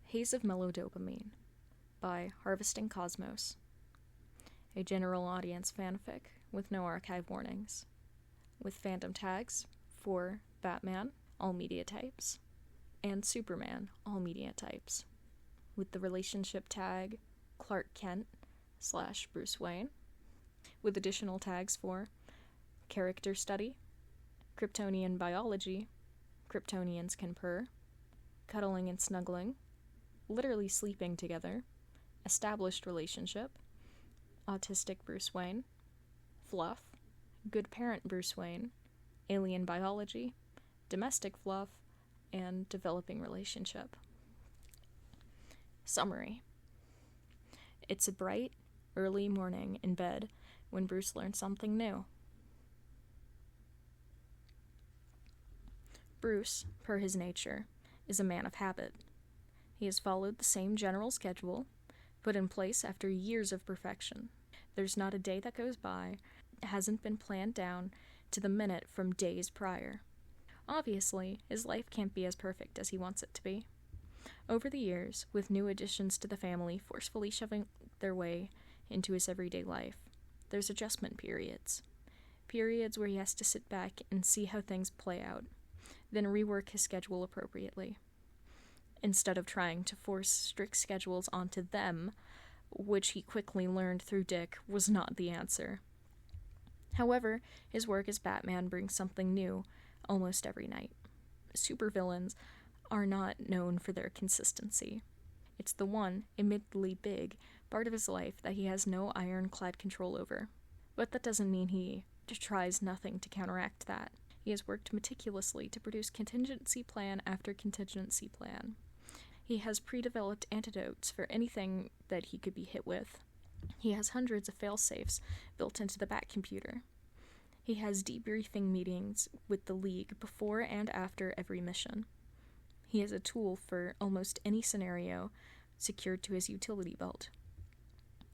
Haze of Mellow Dopamine by Harvesting Cosmos, a general audience fanfic with no archive warnings, with fandom tags for Batman, all media types, and Superman, all media types, with the relationship tag Clark Kent / Bruce Wayne, with additional tags for character study, Kryptonian biology, Kryptonians can purr, cuddling and snuggling, literally sleeping together, established relationship, autistic Bruce Wayne, fluff, good parent Bruce Wayne, alien biology, domestic fluff, and developing relationship. Summary. It's a bright, early morning in bed when Bruce learns something new. Bruce, per his nature, is a man of habit. He has followed the same general schedule, put in place after years of perfection. There's not a day that goes by that hasn't been planned down to the minute from days prior. Obviously, his life can't be as perfect as he wants it to be. Over the years, with new additions to the family forcefully shoving their way into his everyday life, there's adjustment periods. Periods where he has to sit back and see how things play out, then rework his schedule appropriately. Instead of trying to force strict schedules onto them, which he quickly learned through Dick was not the answer. However, his work as Batman brings something new almost every night. Supervillains are not known for their consistency. It's the one, admittedly big, part of his life that he has no ironclad control over. But that doesn't mean he tries nothing to counteract that. He has worked meticulously to produce contingency plan after contingency plan. He has pre-developed antidotes for anything that he could be hit with. He has hundreds of fail-safes built into the Bat computer. He has debriefing meetings with the League before and after every mission. He has a tool for almost any scenario secured to his utility belt.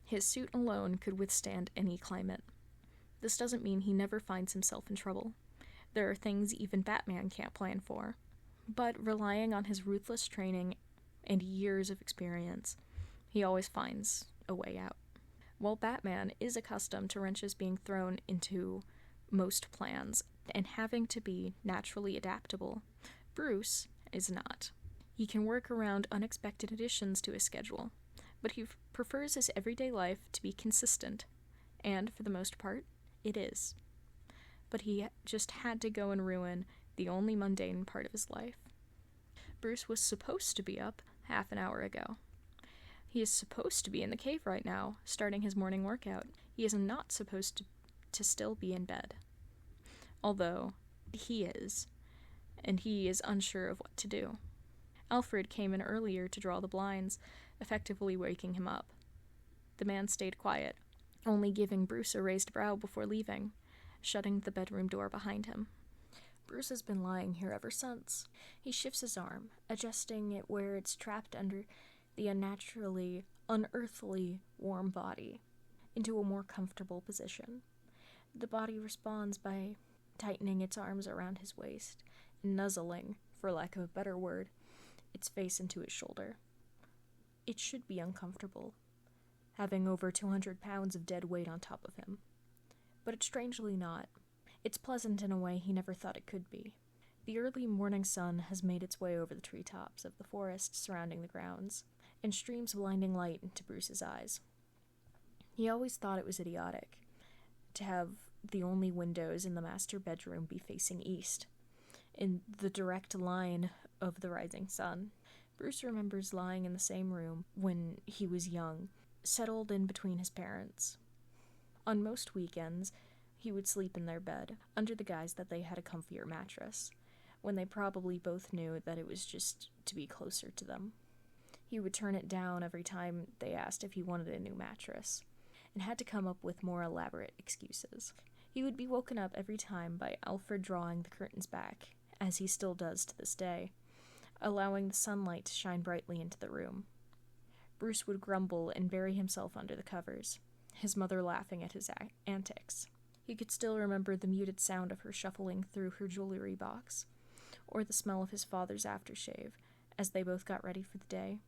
His suit alone could withstand any climate. This doesn't mean he never finds himself in trouble. There are things even Batman can't plan for. But relying on his ruthless training and years of experience, he always finds a way out. While Batman is accustomed to wrenches being thrown into most plans and having to be naturally adaptable, Bruce is not. He can work around unexpected additions to his schedule, but he prefers his everyday life to be consistent, and for the most part, it is. But he just had to go and ruin the only mundane part of his life. Bruce was supposed to be up half an hour ago. He is supposed to be in the cave right now, starting his morning workout. He is not supposed to still be in bed. Although, he is, and he is unsure of what to do. Alfred came in earlier to draw the blinds, effectively waking him up. The man stayed quiet, only giving Bruce a raised brow before leaving, shutting the bedroom door behind him. Bruce has been lying here ever since. He shifts his arm, adjusting it where it's trapped under the unnaturally, unearthly warm body, into a more comfortable position. The body responds by tightening its arms around his waist, and nuzzling, for lack of a better word, its face into his shoulder. It should be uncomfortable, having over 200 pounds of dead weight on top of him. But it's strangely not. It's pleasant in a way he never thought it could be. The early morning sun has made its way over the treetops of the forest surrounding the grounds, and streams blinding light into Bruce's eyes. He always thought it was idiotic to have the only windows in the master bedroom be facing east, in the direct line of the rising sun. Bruce remembers lying in the same room when he was young, settled in between his parents. On most weekends, he would sleep in their bed, under the guise that they had a comfier mattress, when they probably both knew that it was just to be closer to them. He would turn it down every time they asked if he wanted a new mattress, and had to come up with more elaborate excuses. He would be woken up every time by Alfred drawing the curtains back, as he still does to this day, allowing the sunlight to shine brightly into the room. Bruce would grumble and bury himself under the covers, his mother laughing at his antics. He could still remember the muted sound of her shuffling through her jewelry box, or the smell of his father's aftershave, as they both got ready for the day.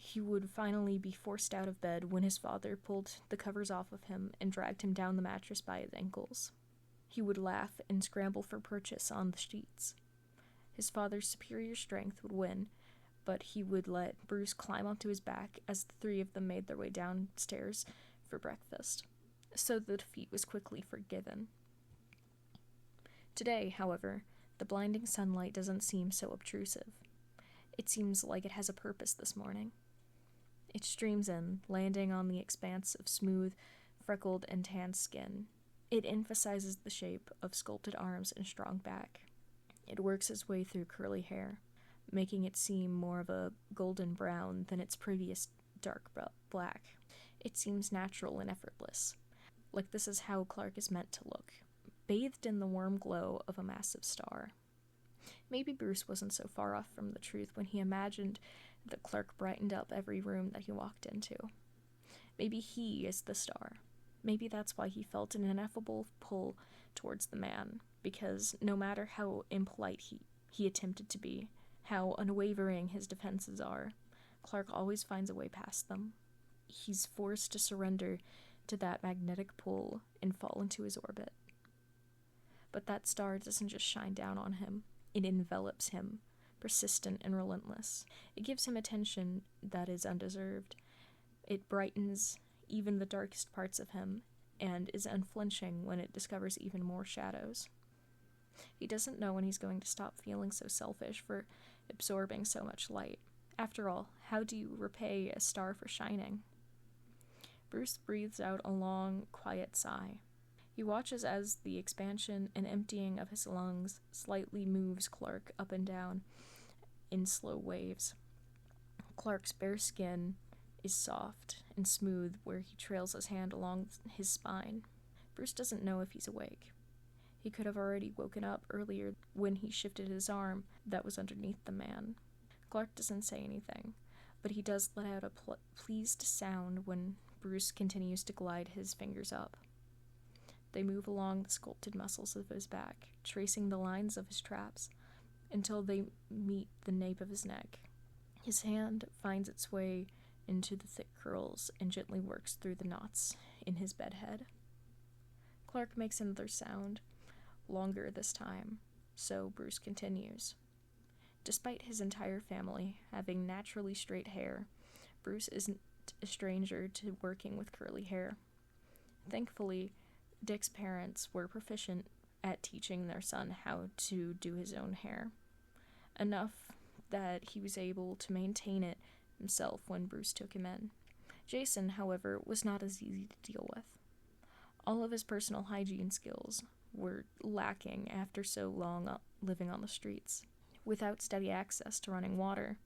He would finally be forced out of bed when his father pulled the covers off of him and dragged him down the mattress by his ankles. He would laugh and scramble for purchase on the sheets. His father's superior strength would win, but he would let Bruce climb onto his back as the three of them made their way downstairs for breakfast, so the defeat was quickly forgiven. Today, however, the blinding sunlight doesn't seem so obtrusive. It seems like it has a purpose this morning. It streams in, landing on the expanse of smooth, freckled, and tanned skin. It emphasizes the shape of sculpted arms and strong back. It works its way through curly hair, making it seem more of a golden brown than its previous dark black. It seems natural and effortless, like this is how Clark is meant to look, bathed in the warm glow of a massive star. Maybe Bruce wasn't so far off from the truth when he imagined that Clark brightened up every room that he walked into. Maybe he is the star. Maybe that's why he felt an ineffable pull towards the man, because no matter how impolite he attempted to be, how unwavering his defenses are, Clark always finds a way past them. He's forced to surrender to that magnetic pull and fall into his orbit. But that star doesn't just shine down on him. It envelops him, persistent and relentless. It gives him attention that is undeserved. It brightens even the darkest parts of him, and is unflinching when it discovers even more shadows. He doesn't know when he's going to stop feeling so selfish for absorbing so much light. After all, how do you repay a star for shining? Bruce breathes out a long, quiet sigh. He watches as the expansion and emptying of his lungs slightly moves Clark up and down in slow waves. Clark's bare skin is soft and smooth where he trails his hand along his spine. Bruce doesn't know if he's awake. He could have already woken up earlier when he shifted his arm that was underneath the man. Clark doesn't say anything, but he does let out a pleased sound when Bruce continues to glide his fingers up. They move along the sculpted muscles of his back, tracing the lines of his traps, until they meet the nape of his neck. His hand finds its way into the thick curls and gently works through the knots in his bedhead. Clark makes another sound, longer this time, so Bruce continues. Despite his entire family having naturally straight hair, Bruce isn't a stranger to working with curly hair. Thankfully, Dick's parents were proficient at teaching their son how to do his own hair, enough that he was able to maintain it himself when Bruce took him in. Jason, however, was not as easy to deal with. All of his personal hygiene skills were lacking after so long living on the streets. Without steady access to running water,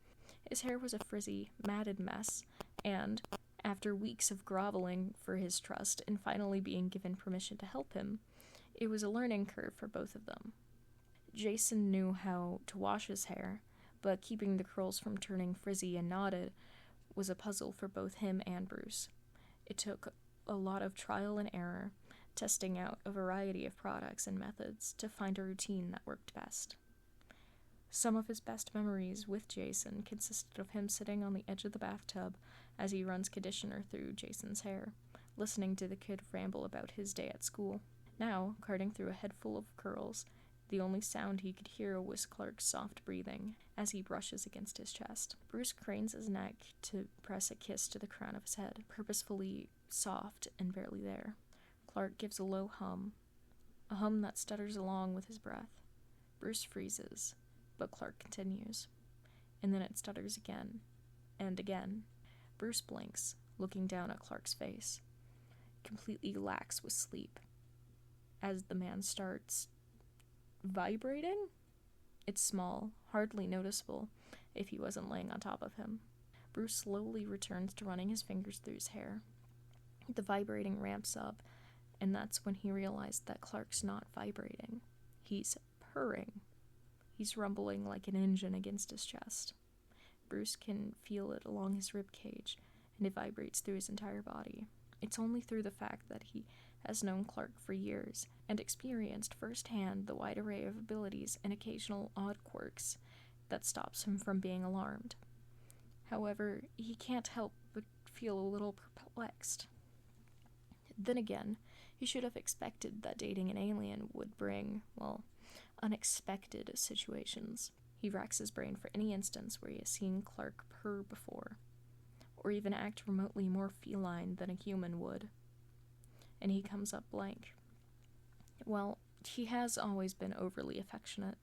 his hair was a frizzy, matted mess, and, after weeks of groveling for his trust and finally being given permission to help him, it was a learning curve for both of them. Jason knew how to wash his hair, but keeping the curls from turning frizzy and knotted was a puzzle for both him and Bruce. It took a lot of trial and error, testing out a variety of products and methods to find a routine that worked best. Some of his best memories with Jason consisted of him sitting on the edge of the bathtub as he runs conditioner through Jason's hair, listening to the kid ramble about his day at school. Now, carding through a head full of curls, the only sound he could hear was Clark's soft breathing as he brushes against his chest. Bruce cranes his neck to press a kiss to the crown of his head, purposefully soft and barely there. Clark gives a low hum, a hum that stutters along with his breath. Bruce freezes, but Clark continues, and then it stutters again, and again. Bruce blinks, looking down at Clark's face, completely lax with sleep, as the man starts vibrating? It's small, hardly noticeable if he wasn't laying on top of him. Bruce slowly returns to running his fingers through his hair. The vibrating ramps up, and that's when he realized that Clark's not vibrating. He's purring. He's rumbling like an engine against his chest. Bruce can feel it along his rib cage, and it vibrates through his entire body. It's only through the fact that he has known Clark for years and experienced firsthand the wide array of abilities and occasional odd quirks that stops him from being alarmed. However, he can't help but feel a little perplexed. Then again, he should have expected that dating an alien would bring, well, unexpected situations. He racks his brain for any instance where he has seen Clark purr before, or even act remotely more feline than a human would. And he comes up blank. Well, he has always been overly affectionate,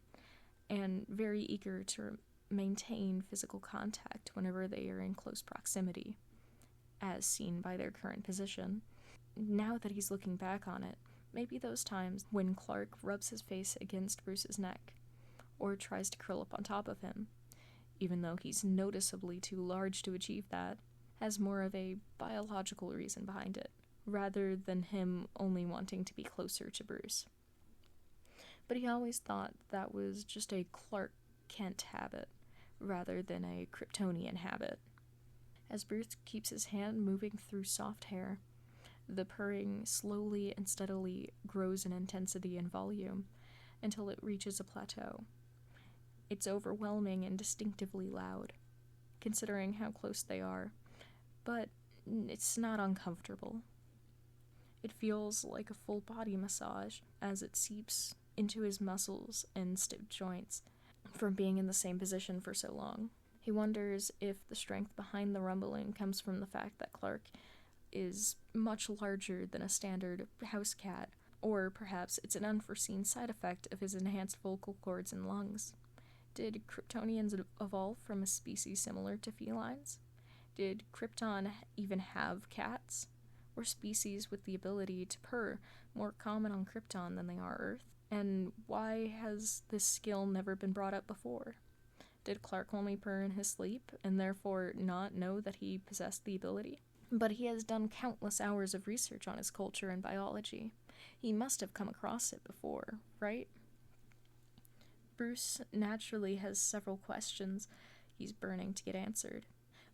and very eager to maintain physical contact whenever they are in close proximity, as seen by their current position. Now that he's looking back on it, maybe those times when Clark rubs his face against Bruce's neck, or tries to curl up on top of him, even though he's noticeably too large to achieve that, has more of a biological reason behind it, rather than him only wanting to be closer to Bruce. But he always thought that was just a Clark Kent habit, rather than a Kryptonian habit. As Bruce keeps his hand moving through soft hair, the purring slowly and steadily grows in intensity and volume until it reaches a plateau. It's overwhelming and distinctively loud, considering how close they are, but it's not uncomfortable. It feels like a full body massage as it seeps into his muscles and stiff joints from being in the same position for so long. He wonders if the strength behind the rumbling comes from the fact that Clark is much larger than a standard house cat, or perhaps it's an unforeseen side effect of his enhanced vocal cords and lungs. Did Kryptonians evolve from a species similar to felines? Did Krypton even have cats? Were species with the ability to purr more common on Krypton than they are Earth? And why has this skill never been brought up before? Did Clark only purr in his sleep, and therefore not know that he possessed the ability? But he has done countless hours of research on his culture and biology. He must have come across it before, right? Bruce naturally has several questions he's burning to get answered.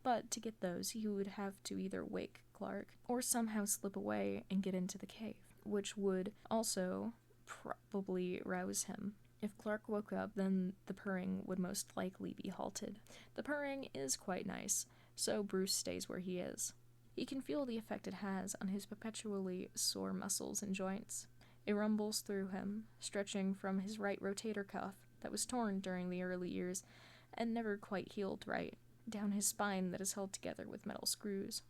But to get those, he would have to either wake Clark or somehow slip away and get into the cave, which would also probably rouse him. If Clark woke up, then the purring would most likely be halted. The purring is quite nice, so Bruce stays where he is. He can feel the effect it has on his perpetually sore muscles and joints. It rumbles through him, stretching from his right rotator cuff that was torn during the early years and never quite healed right, down his spine that is held together with metal screws.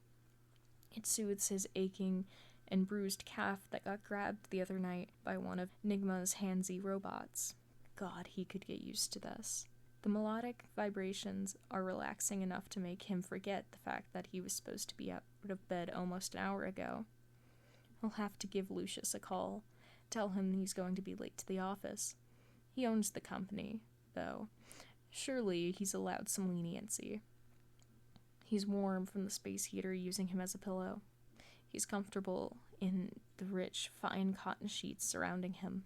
It soothes his aching and bruised calf that got grabbed the other night by one of Nigma's handsy robots. God, he could get used to this. The melodic vibrations are relaxing enough to make him forget the fact that he was supposed to be out of bed almost an hour ago. He'll have to give Lucius a call, tell him he's going to be late to the office. He owns the company, though. Surely he's allowed some leniency. He's warm from the space heater using him as a pillow. He's comfortable in the rich, fine cotton sheets surrounding him.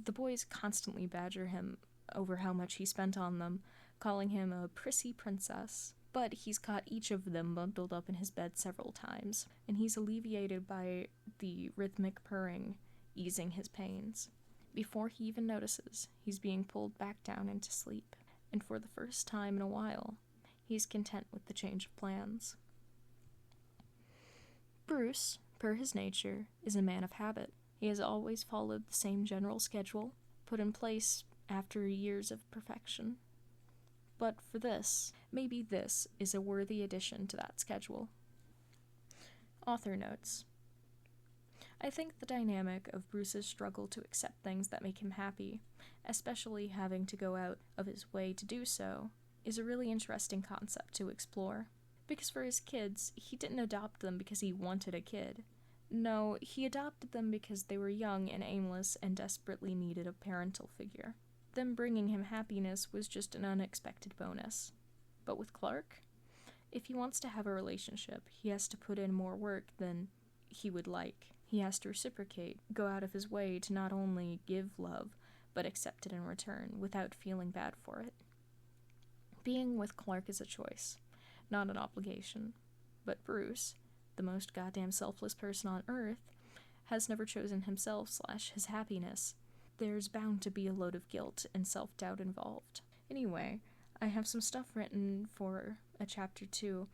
The boys constantly badger him over how much he spent on them, calling him a prissy princess. But he's caught each of them bundled up in his bed several times, and he's alleviated by the rhythmic purring, easing his pains. Before he even notices, he's being pulled back down into sleep, and for the first time in a while, he's content with the change of plans. Bruce, per his nature, is a man of habit. He has always followed the same general schedule, put in place after years of perfection. But for this, maybe this is a worthy addition to that schedule. Author notes. I think the dynamic of Bruce's struggle to accept things that make him happy, especially having to go out of his way to do so, is a really interesting concept to explore. Because for his kids, he didn't adopt them because he wanted a kid. No, he adopted them because they were young and aimless and desperately needed a parental figure. Them bringing him happiness was just an unexpected bonus. But with Clark, if he wants to have a relationship, he has to put in more work than he would like. He has to reciprocate, go out of his way to not only give love, but accept it in return, without feeling bad for it. Being with Clark is a choice, not an obligation. But Bruce, the most goddamn selfless person on Earth, has never chosen himself / his happiness. There's bound to be a load of guilt and self-doubt involved. Anyway, I have some stuff written for a chapter 2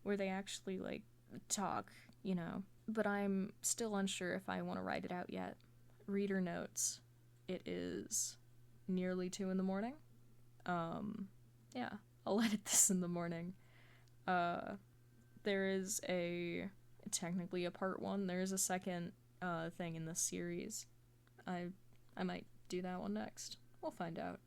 where they actually, like, talk, you know. But I'm still unsure if I want to write it out yet. Reader notes. It is nearly 2 in the morning. Yeah, I'll edit this in the morning. There is technically a part 1. There is a second thing in this series. I might do that one next. We'll find out.